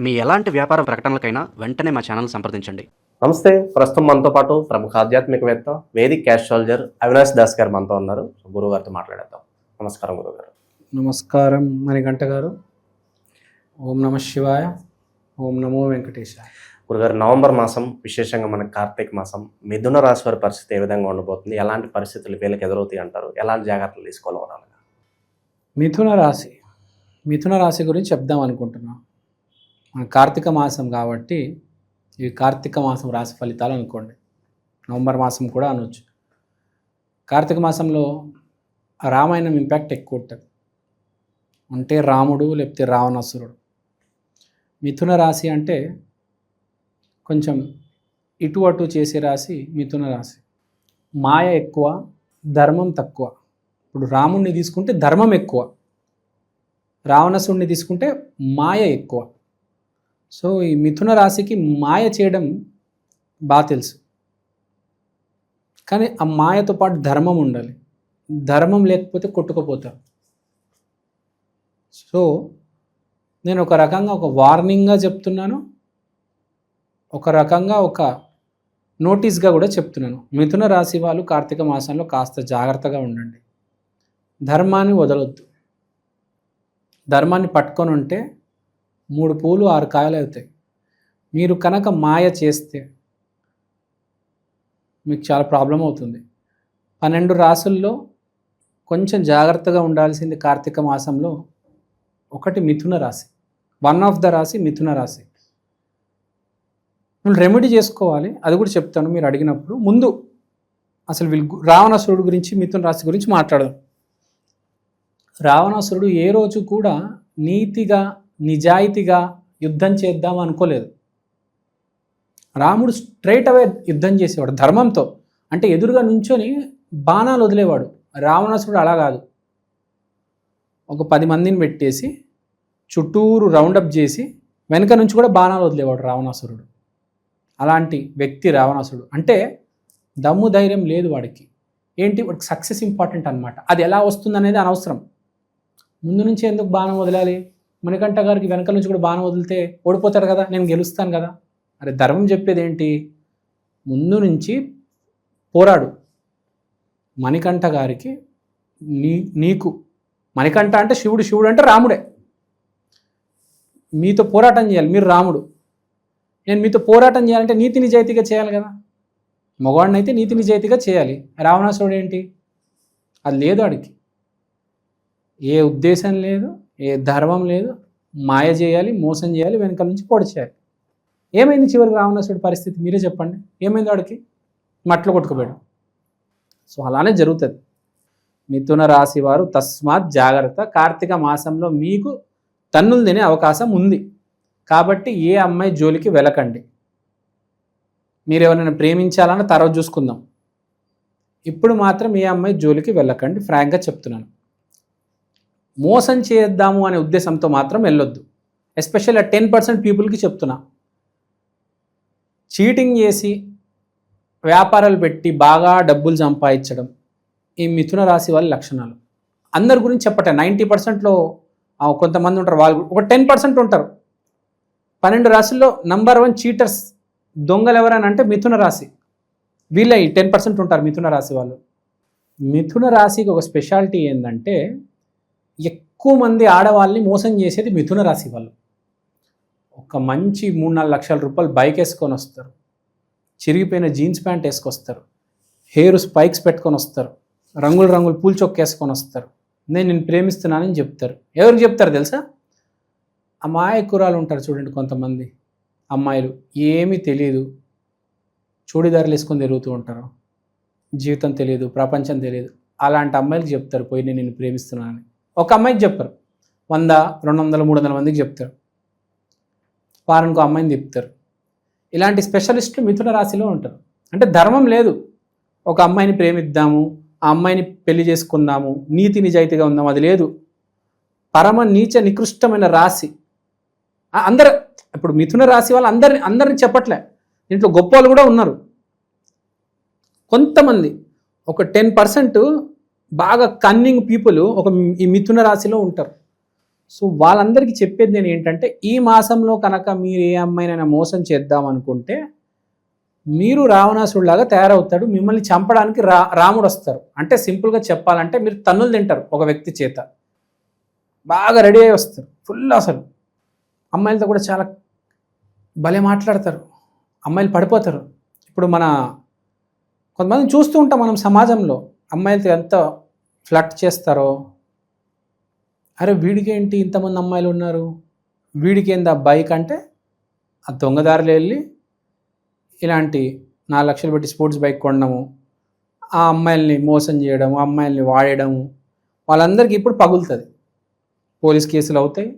మీ ఎలాంటి వ్యాపార ప్రకటనలకైనా వెంటనే మా ఛానల్ సంప్రదించండి. నమస్తే. ప్రస్తుతం మనతో పాటు ప్రముఖ ఆధ్యాత్మికవేత్త వేదిక్ ఆస్ట్రాలజర్ అవినాష్ దాస్ గారు మనతో ఉన్నారు. గురువు గారితో మాట్లాడేద్దాం. నమస్కారం గురుగారు. నమస్కారం మణికంఠ గారు. ఓం నమ శివాయ. ఓం నమో వెంకటేశాయ. గురుగారు, నవంబర్ మాసం విశేషంగా మనకి కార్తీక మాసం, మిథున రాశి వారి పరిస్థితి ఏ విధంగా ఉండబోతుంది? ఎలాంటి పరిస్థితులు వీళ్ళకి ఎదురవుతాయి అంటారు? ఎలాంటి జాగ్రత్తలు తీసుకోవాలి? మిథున రాశి గురించి చెప్దాం అనుకుంటున్నాం. మన కార్తీక మాసం కాబట్టి ఇవి కార్తీక మాసం రాశి ఫలితాలు అనుకోండి. నవంబర్ మాసం కూడా అనొచ్చు. కార్తీక మాసంలో రామాయణం ఇంపాక్ట్ ఎక్కువ ఉంటుంది. అంటే రాముడు లేకపోతే రావణాసురుడు. మిథున రాశి అంటే కొంచెం ఇటు అటు చేసే రాశి మిథున రాశి. మాయ ఎక్కువ, ధర్మం తక్కువ. ఇప్పుడు రాముడిని తీసుకుంటే ధర్మం ఎక్కువ, రావణాసురుడిని తీసుకుంటే మాయ ఎక్కువ. సో ఈ మిథున రాశికి మాయ చేయడం బాగా తెలుసు, కానీ ఆ మాయతో పాటు ధర్మం ఉండాలి. ధర్మం లేకపోతే కొట్టుకుపోతారు. సో నేను ఒక రకంగా ఒక వార్నింగ్గా చెప్తున్నాను, ఒక రకంగా ఒక నోటీస్గా కూడా చెప్తున్నాను. మిథున రాశి వాళ్ళు కార్తీక మాసంలో కాస్త జాగ్రత్తగా ఉండండి. ధర్మాన్ని వదలొద్దు. ధర్మాన్ని పట్టుకొని ఉంటే 3 పూలు 6 కాయలు అవుతాయి. మీరు కనుక మాయ చేస్తే మీకు చాలా ప్రాబ్లం అవుతుంది. 12 రాసుల్లో కొంచెం జాగ్రత్తగా ఉండాల్సింది కార్తీక మాసంలో ఒకటి మిథున రాశి. వన్ ఆఫ్ ద రాశి మిథున రాశి. మీరు రెమెడీ చేసుకోవాలి, అది కూడా చెప్తాను మీరు అడిగినప్పుడు. ముందు అసలు వీళ్ళు రావణాసురుడు గురించి, మిథున రాశి గురించి మాట్లాడదాం. రావణాసురుడు ఏ రోజు కూడా నీతిగా నిజాయితీగా యుద్ధం చేద్దాం అనుకోలేదు. రాముడు స్ట్రైట్ అవే యుద్ధం చేసేవాడు ధర్మంతో. అంటే ఎదురుగా నుంచొని బాణాలు వదిలేవాడు. రావణాసురుడు అలా కాదు. ఒక 10 మందిని పెట్టేసి చుట్టూరు రౌండప్ చేసి వెనక నుంచి కూడా బాణాలు వదిలేవాడు రావణాసురుడు. అలాంటి వ్యక్తి రావణాసురుడు. అంటే దమ్ము ధైర్యం లేదు వాడికి. ఏంటి, వాడికి సక్సెస్ ఇంపార్టెంట్ అనమాట. అది ఎలా వస్తుంది అనేది అనవసరం. ముందు నుంచి ఎందుకు బాణం వదలాలి? మణికంఠ గారికి వెనక నుంచి కూడా బాణం వదిలితే ఓడిపోతాడు కదా, నేను గెలుస్తాను కదా. అరే ధర్మం చెప్పేది ఏంటి? ముందు నుంచి పోరాడు. మణికంఠ గారికి నీకు మణికంఠ అంటే శివుడు, శివుడు అంటే రాముడే. మీతో పోరాటం చేయాలి. మీరు రాముడు. నేను మీతో పోరాటం చేయాలంటే నీతి నిజాయితీగా చేయాలి కదా. మగవాడిని అయితే నీతి నిజాయితీగా చేయాలి. రావణాసురుడు ఏంటి? అది లేదు వాడికి. ఏ ఉద్దేశం లేదు, ఏ ధర్మం లేదు. మాయ చేయాలి, మోసం చేయాలి, వెనక నుంచి పొడి చేయాలి. ఏమైంది చివరికి రావణాసురుడి పరిస్థితి? మీరే చెప్పండి. ఏమైంది వాడికి? మట్లో కొట్టుకుపోయాడు. సో అలానే జరుగుతుంది. మిథున రాశి వారు తస్మాత్ జాగ్రత్త. కార్తీక మాసంలో మీకు తన్నులు తినే అవకాశం ఉంది కాబట్టి ఏ అమ్మాయి జోలికి వెళ్ళకండి. మీరు ఎవరైనా ప్రేమించాలన్న తర్వాత చూసుకుందాం. ఇప్పుడు మాత్రం ఏ అమ్మాయి జోలికి వెళ్ళకండి. ఫ్రాంక్గా చెప్తున్నాను. మోసం చేద్దాము అనే ఉద్దేశంతో మాత్రం వెళ్ళొద్దు. ఎస్పెషల్లీ 10% పీపుల్కి చెప్తున్నా. చీటింగ్ చేసి వ్యాపారాలు పెట్టి బాగా డబ్బులు సంపాదించడం ఈ మిథున రాశి వాళ్ళ లక్షణాలు. అందరి గురించి చెప్పట 90%లో కొంతమంది ఉంటారు, వాళ్ళు ఒక 10% ఉంటారు. 12 రాశుల్లో నంబర్ 1 చీటర్స్, దొంగలు ఎవరైనా అంటే మిథున రాశి. వీళ్ళే 10% ఉంటారు మిథున రాశి వాళ్ళు. మిథున రాశికి ఒక స్పెషాలిటీ ఏంటంటే ఎక్కువ మంది ఆడవాళ్ళని మోసం చేసేది మిథున రాశి వాళ్ళు. ఒక మంచి 3-4 లక్షల రూపాయలు బైక్ వేసుకొని వస్తారు, చిరిగిపోయిన జీన్స్ ప్యాంట్ వేసుకొస్తారు, హెయిర్ స్పైక్స్ పెట్టుకొని వస్తారు, రంగులు రంగులు పూల చొక్క వేసుకొని వస్తారు. నేను ప్రేమిస్తున్నానని చెప్తారు. ఎవరికి చెప్తారు తెలుసా? అమాయకురాలు ఉంటారు చూడండి కొంతమంది అమ్మాయిలు, ఏమీ తెలియదు, చూడిదారులు వేసుకొని తిరుగుతూ ఉంటారు, జీవితం తెలియదు, ప్రపంచం తెలియదు. అలాంటి అమ్మాయిలకు చెప్తారు పోయి నేను నిన్ను ప్రేమిస్తున్నానని. ఒక అమ్మాయికి చెప్పరు, 100, 200, 300 మందికి చెప్తారు. వారానికి అమ్మాయిని చెప్తారు. ఇలాంటి స్పెషలిస్టులు మిథున రాశిలో ఉంటారు. అంటే ధర్మం లేదు. ఒక అమ్మాయిని ప్రేమిద్దాము, ఆ అమ్మాయిని పెళ్లి చేసుకుందాము, నీతి నిజాయితీగా ఉందాము, అది లేదు. పరమ నీచ నికృష్టమైన రాశి. అందరు ఇప్పుడు మిథున రాశి వాళ్ళు అందరిని చెప్పట్లే, దీంట్లో గొప్ప వాళ్ళు కూడా ఉన్నారు. కొంతమంది ఒక 10% బాగా కన్నింగ్ పీపుల్ ఈ మిథున రాశిలో ఉంటారు. సో వాళ్ళందరికీ చెప్పేది నేను ఏంటంటే, ఈ మాసంలో కనుక మీరు ఏ అమ్మాయినైనా మోసం చేద్దాం అనుకుంటే మీరు రావణాసుడిలాగా తయారవుతాడు, మిమ్మల్ని చంపడానికి రాముడు వస్తారు. అంటే సింపుల్గా చెప్పాలంటే మీరు తన్నులు తింటారు ఒక వ్యక్తి చేత, బాగా రెడీ అయ్యి వస్తారు ఫుల్. అసలు అమ్మాయిలతో కూడా చాలా భలే మాట్లాడతారు, అమ్మాయిలు పడిపోతారు. ఇప్పుడు కొంతమంది చూస్తూ ఉంటాం మనం సమాజంలో, అమ్మాయిలతో ఎంత ఫ్లర్ట్ చేస్తారో. అరే వీడికి ఏంటి ఇంతమంది అమ్మాయిలు ఉన్నారు, వీడికి ఏంది ఆ బైక్ అంటే ఆ దొంగదారిలో వెళ్ళి ఇలాంటి 4 లక్షలు పెట్టి స్పోర్ట్స్ బైక్ కొనడము, ఆ అమ్మాయిల్ని మోసం చేయడము, అమ్మాయిల్ని వాడేయడము, వాళ్ళందరికీ ఇప్పుడు పగులుతుంది. పోలీస్ కేసులు అవుతాయి,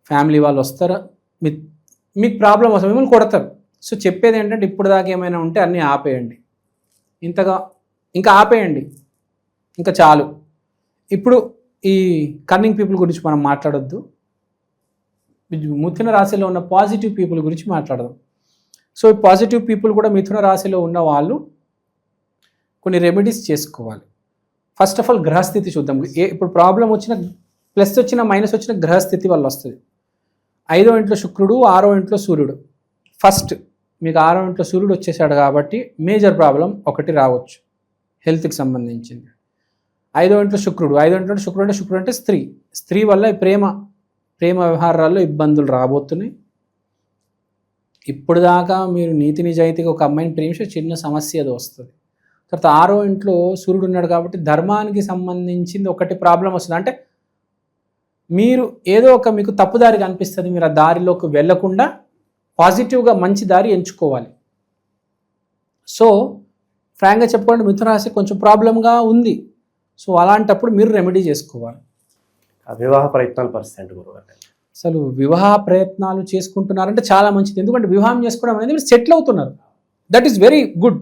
ఫ్యామిలీ వాళ్ళు వస్తారు, మీకు ప్రాబ్లం వస్తుంది, మిమ్మల్ని కొడతారు. సో చెప్పేది ఏంటంటే ఇప్పుడు దాకా ఏమైనా ఉంటే అన్నీ ఆపేయండి, ఇంకా ఆపేయండి, ఇంకా చాలు. ఇప్పుడు ఈ కన్నింగ్ పీపుల్ గురించి మనం మాట్లాడొద్దు, మిథున రాశిలో ఉన్న పాజిటివ్ పీపుల్ గురించి మాట్లాడదాం. సో ఈ పాజిటివ్ పీపుల్ కూడా మిథున రాశిలో ఉన్న వాళ్ళు కొన్ని రెమెడీస్ చేసుకోవాలి. ఫస్ట్ ఆఫ్ ఆల్ గ్రహస్థితి చూద్దాం. ఇప్పుడు ప్రాబ్లం వచ్చిన, ప్లస్ వచ్చిన, మైనస్ వచ్చిన గ్రహస్థితి వల్ల వస్తుంది. 5వ ఇంట్లో శుక్రుడు, 6వ ఇంట్లో సూర్యుడు. ఫస్ట్ మీకు 6వ ఇంట్లో సూర్యుడు వచ్చేసాడు కాబట్టి మేజర్ ప్రాబ్లం ఒకటి రావచ్చు హెల్త్కి సంబంధించింది. 5వ ఇంట్లో శుక్రుడు అంటే స్త్రీ వల్ల ఈ ప్రేమ వ్యవహారాల్లో ఇబ్బందులు రాబోతున్నాయి. ఇప్పుడు దాకా మీరు నీతి నిజాయితీగా ఒక అమ్మాయిని ప్రేమించే చిన్న సమస్య అది వస్తుంది. తర్వాత 6వ ఇంట్లో సూర్యుడు ఉన్నాడు కాబట్టి ధర్మానికి సంబంధించింది ఒకటి ప్రాబ్లం వస్తుంది. అంటే మీరు ఏదో మీకు తప్పుదారి కనిపిస్తుంది, మీరు ఆ దారిలోకి వెళ్లకుండా పాజిటివ్గా మంచి దారి ఎంచుకోవాలి. సో ఫ్రాంక్గా చెప్పుకోండి, మిథున రాశి కొంచెం ప్రాబ్లంగా ఉంది. సో అలాంటప్పుడు మీరు రెమెడీ చేసుకోవాలి. వివాహ ప్రయత్నాల పరిస్థితి గురుగారు, అసలు వివాహ ప్రయత్నాలు చేసుకుంటున్నారంటే చాలా మంచిది. ఎందుకంటే వివాహం చేసుకోవడం అనేది మీరు సెటిల్ అవుతున్నారు, దట్ ఈస్ వెరీ గుడ్.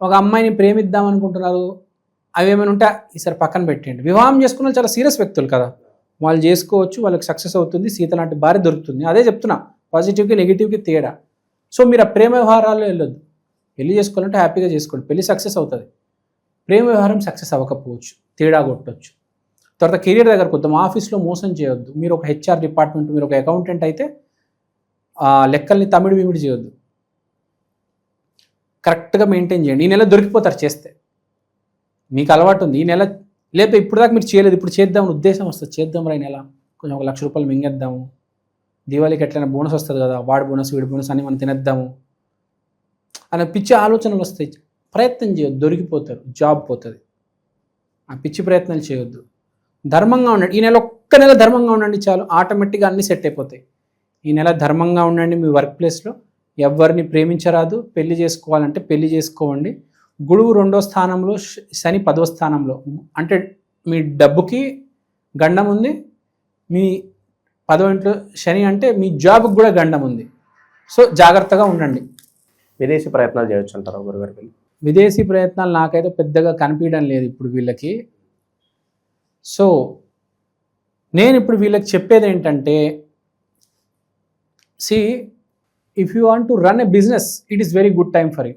ఒక అమ్మాయిని ప్రేమిద్దాం అనుకుంటున్నారు, అవి ఏమైనా ఉంటే ఈసారి పక్కన పెట్టండి. వివాహం చేసుకున్న చాలా సీరియస్ వ్యక్తులు కదా, వాళ్ళు చేసుకోవచ్చు, వాళ్ళకి సక్సెస్ అవుతుంది, సీత లాంటి భార్య దొరుకుతుంది. అదే చెప్తున్నా, పాజిటివ్కి నెగిటివ్కి తేడా. సో మీరు ఆ ప్రేమ వ్యవహారాల్లో వెళ్ళొద్దు. పెళ్లి చేసుకోవాలంటే హ్యాపీగా చేసుకోండి, పెళ్లి సక్సెస్ అవుతుంది. ప్రేమ వ్యవహారం సక్సెస్ అవ్వకపోవచ్చు, తేడా కొట్టవచ్చు. తర్వాత కెరీర్ దగ్గర కొద్దాం, ఆఫీస్లో మోసం చేయొద్దు. మీరు ఒక హెచ్ఆర్ డిపార్ట్మెంట్, మీరు ఒక అకౌంటెంట్ అయితే లెక్కల్ని తమిడి చేయొద్దు, కరెక్ట్గా మెయింటైన్ చేయండి. ఈ నెల దొరికిపోతారు చేస్తే, మీకు అలవాటు ఉంది. ఈ నెల లేకపోతే ఇప్పుడు దాకా మీరు చేయలేదు, ఇప్పుడు చేద్దామని ఉద్దేశం వస్తుంది, చేద్దాం రా ఈ నెల కొంచెం 1 లక్ష రూపాయలు మింగేద్దాము, దీవాళికి ఎట్లయినా బోనస్ వస్తుంది కదా, వాడి బోనస్ వీడి బోనస్ అని మనం తినేద్దాము అనే పిచ్చి ఆలోచనలు వస్తాయి. ప్రయత్నం చేయొద్దు, దొరికిపోతారు, జాబ్ పోతుంది. ఆ పిచ్చి ప్రయత్నాలు చేయొద్దు. ధర్మంగా ఉండండి. ఈ నెల ఒక్క నెల ధర్మంగా ఉండండి చాలు, ఆటోమేటిక్గా అన్నీ సెట్ అయిపోతాయి. ఈ నెల ధర్మంగా ఉండండి. మీ వర్క్ ప్లేస్లో ఎవరిని ప్రేమించరాదు. పెళ్లి చేసుకోవాలంటే పెళ్లి చేసుకోండి. గురువు 2వ స్థానంలో, శని 10వ స్థానంలో. అంటే మీ డబ్బుకి గండం ఉంది, మీ 10వ ఇంట్లో శని అంటే మీ జాబ్కి కూడా గండం ఉంది. సో జాగ్రత్తగా ఉండండి. విదేశీ ప్రయత్నాలు చేయొచ్చు అంటారా గురుగారు? విదేశీ ప్రయత్నాలు నాకైతే పెద్దగా కనిపించడం లేదు ఇప్పుడు వీళ్ళకి. సో నేను ఇప్పుడు వీళ్ళకి చెప్పేది ఏంటంటే, if you want to run a business, it is very good time for you.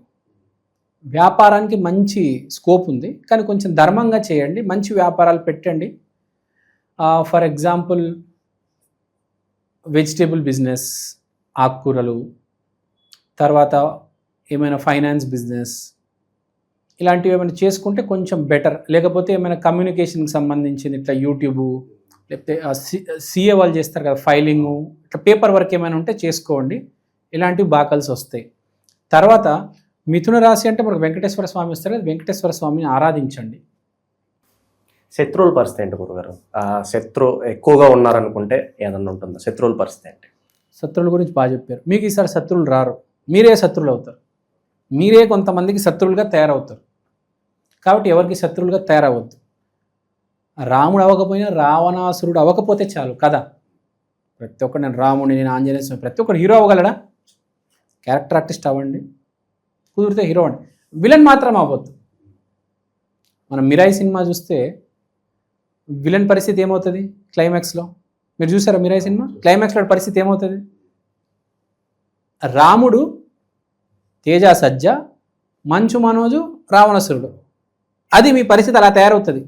వ్యాపారానికి మంచి స్కోప్ ఉంది, కానీ కొంచెం ధర్మంగా చేయండి, మంచి వ్యాపారాలు పెట్టండి. ఫర్ ఎగ్జాంపుల్ వెజిటేబుల్ బిజినెస్, ఆకుకూరలు, తర్వాత ఏమైనా ఫైనాన్స్ బిజినెస్, ఇలాంటివి ఏమైనా చేసుకుంటే కొంచెం బెటర్. లేకపోతే ఏమైనా కమ్యూనికేషన్కి సంబంధించింది, ఇట్లా యూట్యూబ్, లేకపోతే సిఏ వాళ్ళు చేస్తారు కదా ఫైలింగు, ఇట్లా పేపర్ వర్క్ ఏమైనా ఉంటే చేసుకోండి. ఇలాంటివి బాగా కలిసి వస్తాయి. తర్వాత మిథున రాశి అంటే మనకు వెంకటేశ్వర స్వామి వస్తారు కదా, వెంకటేశ్వర స్వామిని ఆరాధించండి. శత్రువుల పరిస్థితి ఏంటి గురుగారు? శత్రువు ఎక్కువగా ఉన్నారనుకుంటే ఏదన్నా ఉంటుందా? శత్రువుల పరిస్థితి ఏంటి? శత్రువుల గురించి బాగా చెప్పారు. మీకు ఈసారి శత్రువులు రారు, మీరే శత్రువులు అవుతారు. మీరే కొంతమందికి శత్రువులుగా తయారవుతారు. కాబట్టి ఎవరికి శత్రువులుగా తయారవద్దు. రాముడు అవ్వకపోయినా రావణాసురుడు అవ్వకపోతే చాలు కదా. ప్రతి ఒక్కరు నేను రాముడిని, నేను ఆంజనేయ స్వామి, ప్రతి ఒక్కరు హీరో అవ్వగలడా? క్యారెక్టర్ ఆర్టిస్ట్ అవ్వండి, కుదిరితే హీరో అండి, విలన్ మాత్రం అవ్వద్దు. మనం మిరాయి సినిమా చూస్తే విలన్ పరిస్థితి ఏమవుతుంది క్లైమాక్స్లో? మీరు చూసారా మిరాయి సినిమా? క్లైమాక్స్లో పరిస్థితి ఏమవుతుంది? రాముడు తేజ సజ్జ, మంచు మనోజు రావణాసురుడు. అది మీ పరిస్థితి అలా తయారవుతుంది.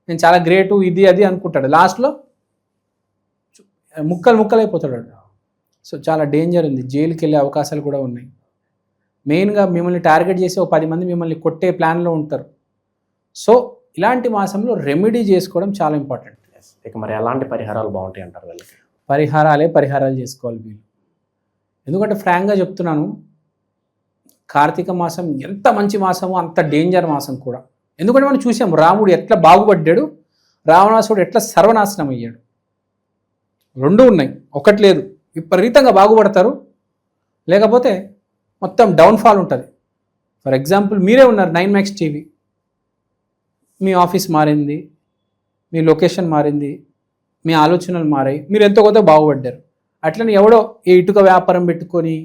నేను చాలా గ్రేటు, ఇది అది అనుకుంటాడు. లాస్ట్లో ముక్కలు ముక్కలు అయిపోతాడు వాడు. సో చాలా డేంజర్ ఉంది, జైలుకి వెళ్ళే అవకాశాలు కూడా ఉన్నాయి. మెయిన్గా మిమ్మల్ని టార్గెట్ చేసి ఒక 10 మంది మిమ్మల్ని కొట్టే ప్లాన్లో ఉంటారు. సో ఇలాంటి మాసంలో రెమెడీ చేసుకోవడం చాలా ఇంపార్టెంట్. ఇక మరి ఎలాంటి పరిహారాలు బాగుంటాయి అంటారు వీళ్ళకి? పరిహారాలు చేసుకోవాలి వీళ్ళు. ఎందుకంటే ఫ్రాంక్గా చెప్తున్నాను, కార్తీక మాసం ఎంత మంచి మాసమో అంత డేంజర్ మాసం కూడా. ఎందుకంటే మనం చూసాం రాముడు ఎట్లా బాగుపడ్డాడు, రావణాసుడు ఎట్లా సర్వనాశనం అయ్యాడు. రెండూ ఉన్నాయి, ఒకటి లేదు. విపరీతంగా బాగుపడతారు, లేకపోతే మొత్తం డౌన్ఫాల్ ఉంటుంది. ఫర్ ఎగ్జాంపుల్ మీరే ఉన్నారు 9max టీవీ, మీ ఆఫీస్ మారింది, మీ లొకేషన్ మారింది, మీ ఆలోచనలు మారాయి, మీరు ఎంతో కొంత బాగుపడ్డారు. అట్లనే ఎవడో ఏ ఇటుక వ్యాపారం పెట్టుకొని,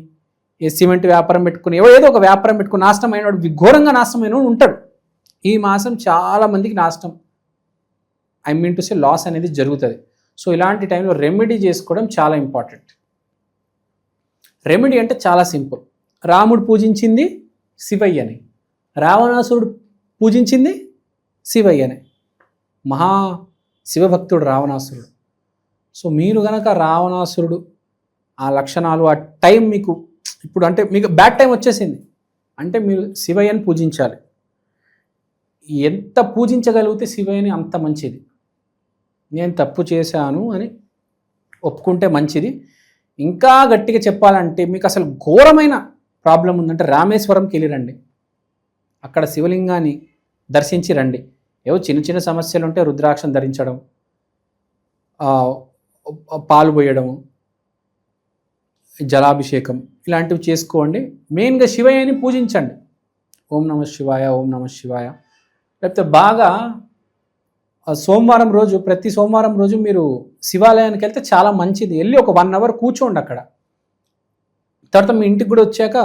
ఏ సిమెంట్ వ్యాపారం పెట్టుకొని, ఏదో ఒక వ్యాపారం పెట్టుకొని నాశనం అయినవాడు, ఘోరంగా నాశనం అయినవాడు ఉంటాడు. ఈ మాసం చాలా మందికి నాశనం, I mean to say loss అనేది జరుగుతుంది. సో ఇలాంటి టైంలో రెమెడీ చేసుకోవడం చాలా ఇంపార్టెంట్. రెమెడీ అంటే చాలా సింపుల్. రాముడు పూజించింది శివయ్యని, రావణాసురుడు పూజించింది శివయ్యనే. మహా శివభక్తుడు రావణాసురుడు. సో మీరు గనక రావణాసురుడు ఆ లక్షణాలు, ఆ టైం మీకు ఇప్పుడు అంటే మీకు బ్యాడ్ టైం వచ్చేసింది అంటే మీరు శివయ్యని పూజించాలి. ఎంత పూజించగలిగితే శివయ్యని అంత మంచిది. నేను తప్పు చేశాను అని ఒప్పుకుంటే మంచిది. ఇంకా గట్టిగా చెప్పాలంటే మీకు అసలు ఘోరమైన ప్రాబ్లం ఉందంటే రామేశ్వరంకి వెళ్ళి రండి, అక్కడ శివలింగాన్ని దర్శించి రండి. ఏవో చిన్న చిన్న సమస్యలు ఉంటే రుద్రాక్షం ధరించడం, పాలు పోయడం, జలాభిషేకం ఇలాంటివి చేసుకోండి. మెయిన్గా శివయ్యని పూజించండి. ఓం నమః శివాయ, ఓం నమః శివాయ. లేకపోతే బాగా సోమవారం రోజు, ప్రతి సోమవారం రోజు మీరు శివాలయానికి వెళ్తే చాలా మంచిది. వెళ్ళి ఒక 1 hour కూర్చోండి అక్కడ. తర్వాత మీ ఇంటికి కూడా వచ్చాక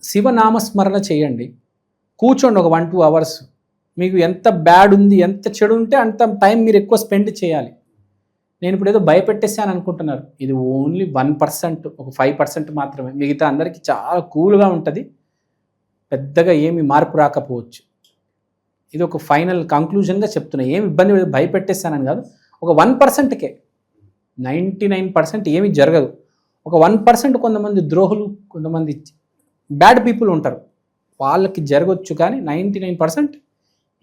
శివనామస్మరణ చేయండి. కూర్చోండి ఒక 1-2 hours. మీకు ఎంత బ్యాడ్ ఉంది, ఎంత చెడు ఉంటే అంత టైం మీరు ఎక్కువ స్పెండ్ చేయాలి. నేను ఇప్పుడు ఏదో భయపెట్టేసాను అనుకుంటున్నారు, ఇది ఓన్లీ 1%, ఒక 5% మాత్రమే. మిగతా అందరికీ చాలా కూల్గా ఉంటుంది, పెద్దగా ఏమి మార్పు రాకపోవచ్చు. ఇది ఒక ఫైనల్ కంక్లూజన్గా చెప్తున్నా. ఏమి ఇబ్బంది లేదు, భయపెట్టేస్తానని కాదు. ఒక 1%కే 99% ఏమీ జరగదు. ఒక 1% కొంతమంది ద్రోహులు, కొంతమంది బ్యాడ్ పీపుల్ ఉంటారు, వాళ్ళకి జరగవచ్చు. కానీ 99%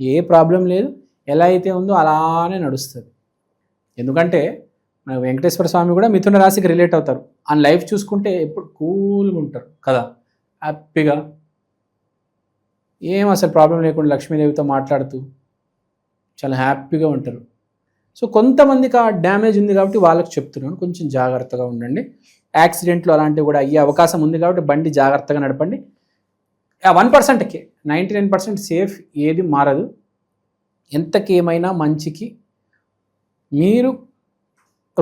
ఏ ప్రాబ్లం లేదు. ఎలా అయితే ఉందో అలానే నడుస్తుంది. ఎందుకంటే మన వెంకటేశ్వర స్వామి కూడా మిథున రాశికి రిలేట్ అవుతారు. ఆ లైఫ్ చూసుకుంటే ఎప్పుడు కూల్గా ఉంటారు కదా, హ్యాపీగా, ఏం అసలు ప్రాబ్లం లేకుండా లక్ష్మీదేవితో మాట్లాడుతూ చాలా హ్యాపీగా ఉంటారు. సో కొంతమందికి ఆ డ్యామేజ్ ఉంది కాబట్టి వాళ్ళకి చెప్తున్నాను, కొంచెం జాగ్రత్తగా ఉండండి. యాక్సిడెంట్లు అలాంటివి కూడా అయ్యే అవకాశం ఉంది కాబట్టి బండి జాగ్రత్తగా నడపండి. 1%కే 99% సేఫ్, ఏది మారదు. ఎంతకి ఏమైనా మంచికి మీరు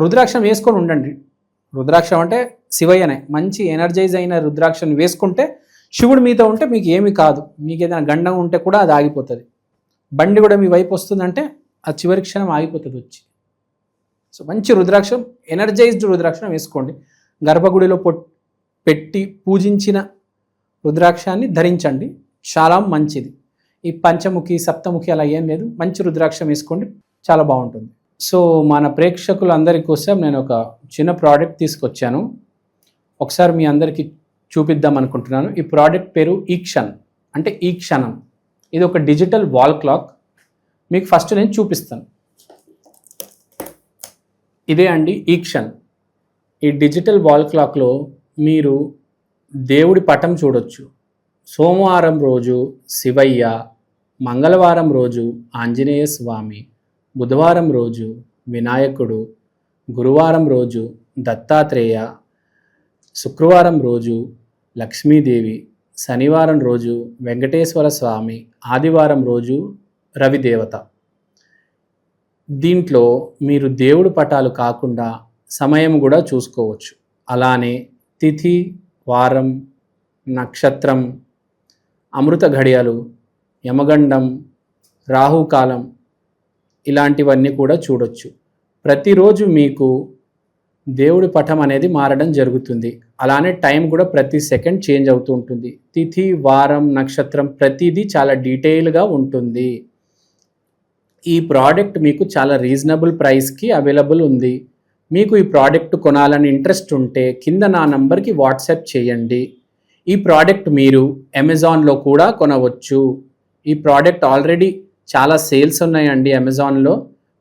రుద్రాక్షం వేసుకొని ఉండండి. రుద్రాక్షం అంటే శివయ్యనే, మంచి ఎనర్జైజ్ అయిన రుద్రాక్షం వేసుకుంటే శివుడు మీతో ఉంటే మీకు ఏమీ కాదు. మీకు ఏదైనా గండం ఉంటే కూడా అది ఆగిపోతుంది. బండి కూడా మీ వైపు వస్తుందంటే ఆ చివరి క్షణం ఆగిపోతుంది వచ్చి. సో మంచి రుద్రాక్షం, ఎనర్జైజ్డ్ రుద్రాక్షం వేసుకోండి. గర్భగుడిలో పెట్టి పూజించిన రుద్రాక్షాన్ని ధరించండి, చాలా మంచిది. ఈ పంచముఖి, సప్తముఖి అలా ఏం లేదు, మంచి రుద్రాక్షం వేసుకోండి, చాలా బాగుంటుంది. సో మన ప్రేక్షకులందరి కోసం నేను ఒక చిన్న ప్రోడక్ట్ తీసుకొచ్చాను, ఒకసారి మీ అందరికీ చూపిద్దాం అనుకుంటున్నాను. ఈ ప్రోడక్ట్ పేరు ఈక్షన్, అంటే ఈ క్షణం. ఇది ఒక డిజిటల్ వాల్ క్లాక్. మీకు ఫస్ట్ నేను చూపిస్తాను. ఇదే అండి ఈక్షన్. ఈ డిజిటల్ వాల్ క్లాక్లో మీరు దేవుడి పటం చూడొచ్చు. సోమవారం రోజు శివయ్య, మంగళవారం రోజు ఆంజనేయ స్వామి, బుధవారం రోజు వినాయకుడు, గురువారం రోజు దత్తాత్రేయ, శుక్రవారం రోజు లక్ష్మీదేవి, శనివారం రోజు వెంకటేశ్వర స్వామి, ఆదివారం రోజు రవిదేవత. దీంట్లో మీరు దేవుడి పటాలు కాకుండా సమయం కూడా చూసుకోవచ్చు. అలానే తిథి, వారం, నక్షత్రం, అమృత ఘడియలు, యమగండం, రాహుకాలం ఇలాంటివన్నీ కూడా చూడొచ్చు. ప్రతిరోజు మీకు దేవుడి పటం అనేది మారడం జరుగుతుంది. అలానే టైం కూడా ప్రతి సెకండ్ చేంజ్ అవుతూ ఉంటుంది. తిథి, వారం, నక్షత్రం ప్రతిదీ చాలా డీటెయిల్గా ఉంటుంది. ఈ ప్రోడక్ట్ మీకు చాలా రీజనబుల్ ప్రైస్కి అవైలబుల్ ఉంది. మీకు ఈ ప్రోడక్ట్ కొనాలని ఇంట్రెస్ట్ ఉంటే కింద నా నంబర్కి వాట్సాప్ చేయండి. ఈ ప్రోడక్ట్ మీరు అమెజాన్లో కూడా కొనవచ్చు. ఈ ప్రోడక్ట్ ఆల్రెడీ చాలా సేల్స్ ఉన్నాయండి అమెజాన్లో.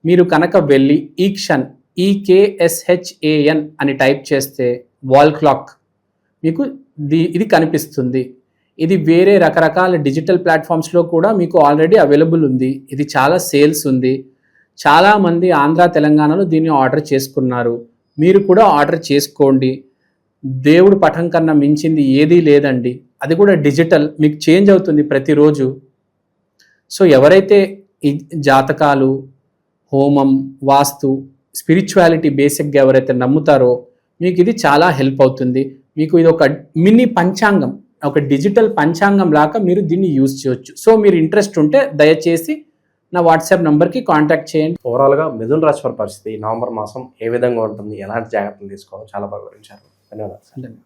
మీరు కనుక వెళ్ళి ఈక్షన్ EKSHAN అని టైప్ చేస్తే వాల్ క్లాక్ మీకు ఇది కనిపిస్తుంది. ఇది వేరే రకరకాల డిజిటల్ ప్లాట్ఫామ్స్లో కూడా మీకు ఆల్రెడీ అవైలబుల్ ఉంది. ఇది చాలా సేల్స్ ఉంది. చాలామంది ఆంధ్ర తెలంగాణలో దీన్ని ఆర్డర్ చేసుకున్నారు. మీరు కూడా ఆర్డర్ చేసుకోండి. దేవుడు పఠం కన్నా మించింది ఏదీ లేదండి. అది కూడా డిజిటల్, మీకు చేంజ్ అవుతుంది ప్రతిరోజు. సో ఎవరైతే ఈ జాతకాలు, హోమం, వాస్తు, స్పిరిచువాలిటీ బేసిక్గా ఎవరైతే నమ్ముతారో మీకు ఇది చాలా హెల్ప్ అవుతుంది. మీకు ఇది ఒక మినీ పంచాంగం, ఒక డిజిటల్ పంచాంగం లాగా మీరు దీన్ని యూజ్ చేయొచ్చు. సో మీరు ఇంట్రెస్ట్ ఉంటే దయచేసి నా వాట్సాప్ నంబర్కి కాంటాక్ట్ చేయండి. ఓవరాల్గా మిథున రాశి వారి పరిస్థితి నవంబర్ మాసం ఏ విధంగా ఉంటుంది, ఎలాంటి జాగ్రత్తలు తీసుకోవాలో చాలా బాగా వివరించారు. ధన్యవాదాలు.